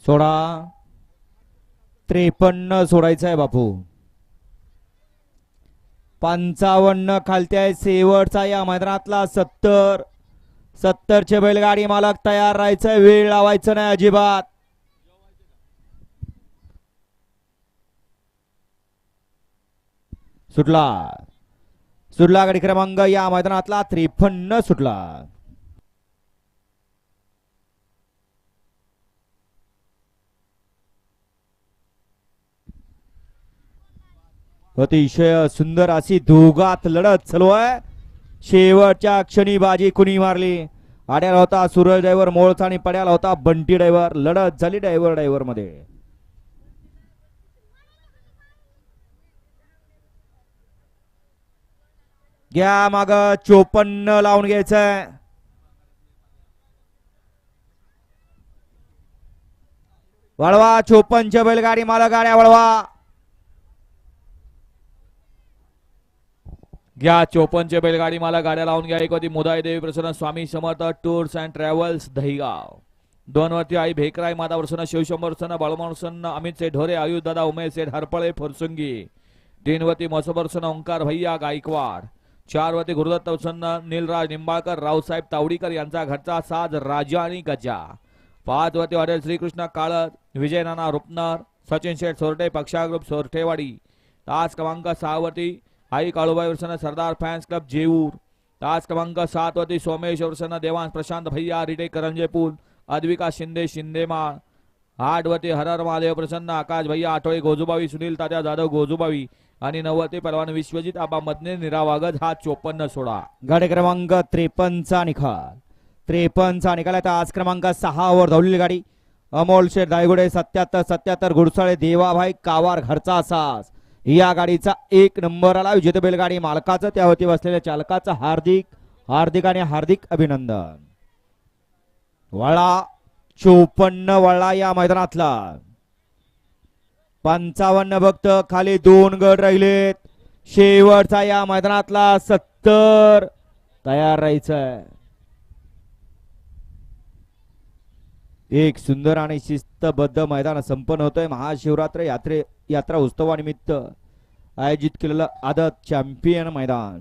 सोडा 53 सोडायचं आहे बापू. 55 खालती आहे शेवटचा या मैदानातला 70 चे बैलगाडी मालक तयार राहायचं, वेळ लावायचं नाही अजिबात. सुटला गाडी क्रमांक या मैदानातला 53 सुटला. अतिशय सुंदर अशी दोघात लढत चालू आहे. शेवटच्या क्षणी बाजी कुणी मारली? आड्याला होता सूरज ड्रायव्हर मोळचा आणि पड्याला होता बंटी ड्रायव्हर. लढत झाली ड्रायव्हर मध्ये. घ्या माग 54 लावून घ्यायचंय. वळवा 54 बैलगाडी मालक गाड्या वळवा. घ्या 54 बैलगाडी मला गाड्या लावून घ्या. एक होती मुदाई देवी प्रसन्न Swami Samarth tours and travels Dahigaon. 2 वरती आई भेकराय माता प्रसन्न शिवशंभर प्रसन्न बाळूमाण प्रसन्न अमित सेठ ढोरे आयुष दादा उमेश सेठ हरपळे फुरसुंगी. 3 वरती मसो प्रसन्न ओंकार भैया गायकवाड. 4 वरती गुरुदत्त प्रसन्न नीलराज निंबाळकर रावसाहेब तावडीकर यांचा घरचा साज राजा आणि गजा. 5 वरती हॉटेल श्रीकृष्ण काळत विजय नाना रुपनर सचिन शेठ सोरटे पक्षा ग्रुप सोरठेवाडी. तास क्रमांक 6 वरती आई काळूबाई प्रसन्न सरदार फॅन्स क्लब जेऊर. तास क्रमांक 7 वरती सोमेश प्रसन्न देवांश प्रशांत भैया रिटे करंजेपूल अद्विका शिंदे शिंदेमाळ. 8 वरती हरर महादेव प्रसन्न आकाश भैया आठवळे गोजूबावी सुनील तात्या जाधव गोजूबावी आणि 9 वरती पलवान विश्वजित आबा मदने निरावागज. हा 54 सोडा. गाडी क्रमांक 53 चा निकाल. 53 चा निकाल आहे. आज क्रमांक 6 वर धावलेली गाडी अमोल शेठ दायगुडे 77 गुडसाळे देवाभाई कावार घरचा सास. या गाडीचा 1 नंबर आला. विजेते बैलगाडी मालकाचं त्यावरती बसलेल्या चालकाचं हार्दिक आणि हार्दिक अभिनंदन. वळा 54 वळा या मैदानातला. 55 भक्त खाली 2 गट राहिलेत. शेवटचा या मैदानातला 70 तयार राहायचंय. एक सुंदर आणि शिस्तबद्ध मैदान संपन्न होतंय. महाशिवरात्र यात्रा उत्सवानिमित्त आयोजित केलेलं आदत चॅम्पियन मैदान.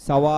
1